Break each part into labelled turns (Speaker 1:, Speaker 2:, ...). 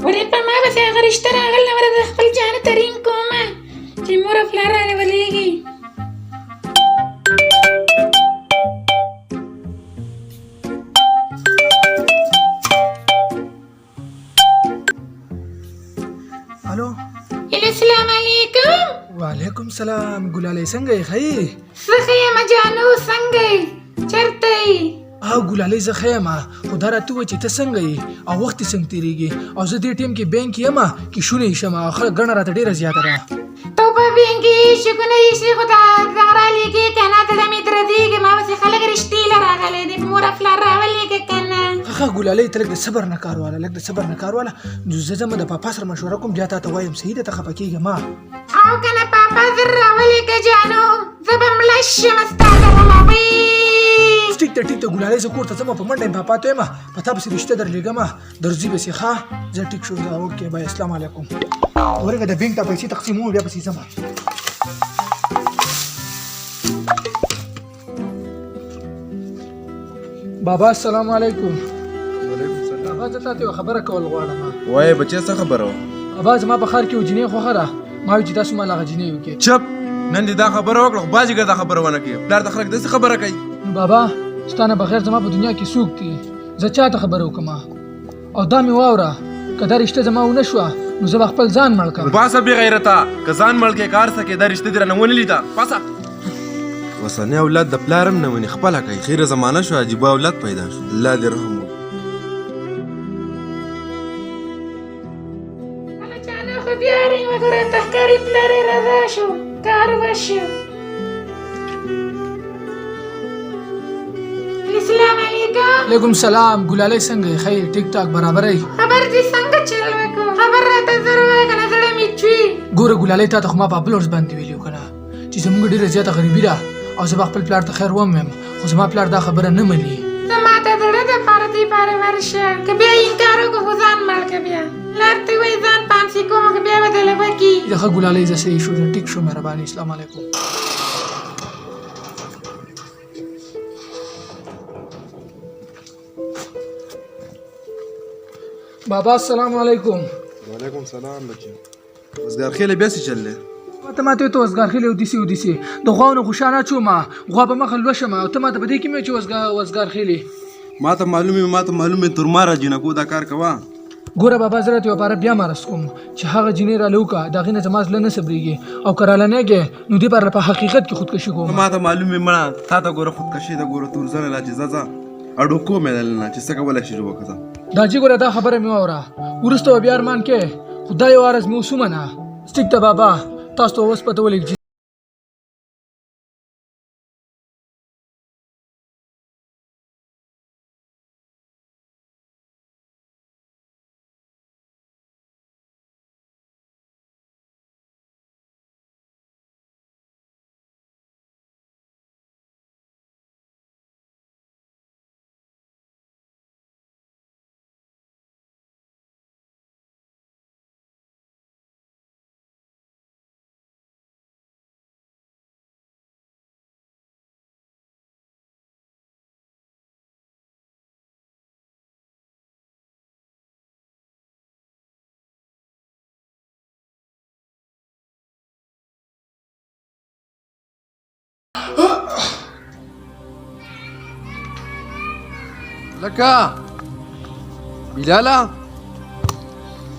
Speaker 1: ولې په ما پسې هغه رشته راغله وره د خپل جانه ترین کومه چې مور او پلار راله ولېږي.
Speaker 2: الو
Speaker 1: السلام علیکم.
Speaker 2: وعلیکم سلام. ګلالۍ څنګه یې؟ ښه یې؟
Speaker 1: زه ښه یم جانو، څنګه یې؟ چېرته یې؟
Speaker 2: ګلالۍ زه ښه یم، خو دا راته ووایه چې ته څنګه یې او وخت دې څنګه تېرېږي؟ او زه دې ټایم کې بینک کې یم کې شونې شم او خلک ګڼه راته ډېره زیاته ده.
Speaker 1: ته په بینک کې شګونه ایسي خو دغه رالېږې که نه ته د مې درځېږې ما پسې خلک رشتې له راغلی دی په مور او پلار راولېږه که نه.
Speaker 2: ښه ګلالۍ ته لږ د صبر نه کار واله، لږ د صبر نه کار واله. زه ځم د پاپا سره مشوره کوم بیا تا ته وایم. صحیح ده؟ ته خفه کېږه مه.
Speaker 1: او که نه پاپا زر راولېږه جانو، زه به مړه شم ستا د غلامۍ.
Speaker 2: ټیک ده ټیک ده ګلالۍ، زه کور ته ځم په منډه یم پاپا ته یم په تا پسې رشته درلېږم درځي بسې. ښه زه ټیک شو. اوکې بای، السلام علیکم. ورګه د بینک ته پیسې تقسیموم بیا پسې ځم. بابا السلام علیکم.
Speaker 3: وعلیکم السلام.
Speaker 2: بابا زه تاته یوه خبره کول غواړم.
Speaker 3: وایه بچی څه خبره وه؟
Speaker 2: بابا زما په ښار کې یو جینۍ خوښه ده، ما وایي چې تاسو ما له هغه جینۍ وکړئ.
Speaker 3: چپ، نن دې دا خبره وکړه خو باز یې دا خبره ونه کړي. پلار د خلک داسې خبره کوي.
Speaker 2: نو بابا ستا نه بغیر زما په دنیا کې څوک دي؟ زه چا ته خبره وکړم؟ او دا مې واوره که دا رشته زما ونه شوه نو زه به خپل ځان مړ کړم.
Speaker 3: باسه بې غیرته، که ځان مړ کې کار څه کې دا رشته دې رانه ونه لیده. باسه. وسنی اولاد د پلار هم نه وني، خپله کوي. خیره زمانه شو، عجیبه اولاد پیدا شو. الله دې رحم وکړي.
Speaker 1: هله جانو خو بیا رې وګوره تحکاري پلار یې رضا شو، کار وشو. السلام علیکم.
Speaker 2: علیکم سلام. ګلالۍ څنګه یې؟ ښه یې؟ ټیک ټاک برابره یې؟
Speaker 1: خبر دې څنګه چل وکړو؟ خبر راته زر وایه که نه زړه مې چوي.
Speaker 2: ګوره ګلالۍ تا ته خو ما په بل ورځ باندې ویلي وو که نه چې زموږ ډېره زیاته غریبي ده او زه به خپل پلار ته خیر ومیم، خو زما پلار دا خبره نه مني.
Speaker 1: زما ته زړه دپاره دې پاره ورشه که بیا انکار وکړو خو ځان مړ که بیا پلار ته وایي ځان پانسي کوم که بیا به دله وکړي.
Speaker 2: ښه ګلالۍ زه صحیح شو، ټیک شو، مهرباني. السلام علیکم. بابا السلام علیکم.
Speaker 3: وعلیکم سلام بچی. وزګار خیلی بیا څه چل دی؟
Speaker 2: ته ماته وایې ته وزګار خیلی اودیسې اودیسې د غواو نه غوښه نه اچومه، غوا په مخه لوشه مه او ته ماته په دې کې مې چې وزګار خیلی.
Speaker 3: ما ته معلومې تر ما را جینکو دا کار کوه.
Speaker 2: ګوره بابا زه راته یوه پاره بیا معرض کوم چې هغه جینۍ راله وکړه د هغې نه زما زړه نه صبرېږي او که راله نه یې نو دې پاره په حقیقت کې خودکشي کوم.
Speaker 3: ما ته معلومې مړه تا ته ګوره خودکشي ده. ګوره تورزنه لا چې ځه اډوکو مې دلنه چې څه کولی شي وکړه.
Speaker 2: دا چې ګوره دا خبره مې واوره وروسته به بیا ارمان کې خو دا یو عرض مې وسومنه. ټیک ده بابا، تاسو ته اوس پته ولګي.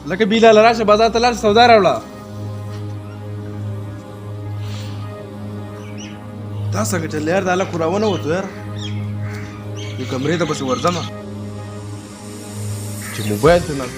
Speaker 3: لکه بیلاله راشه بازار ته لاړ شه سودا راوړه. دا څنګه چل یار؟ دا هلک خو راونه وتو یار. یو کمرې ته پسې ورځمه چې موبایل ته ناست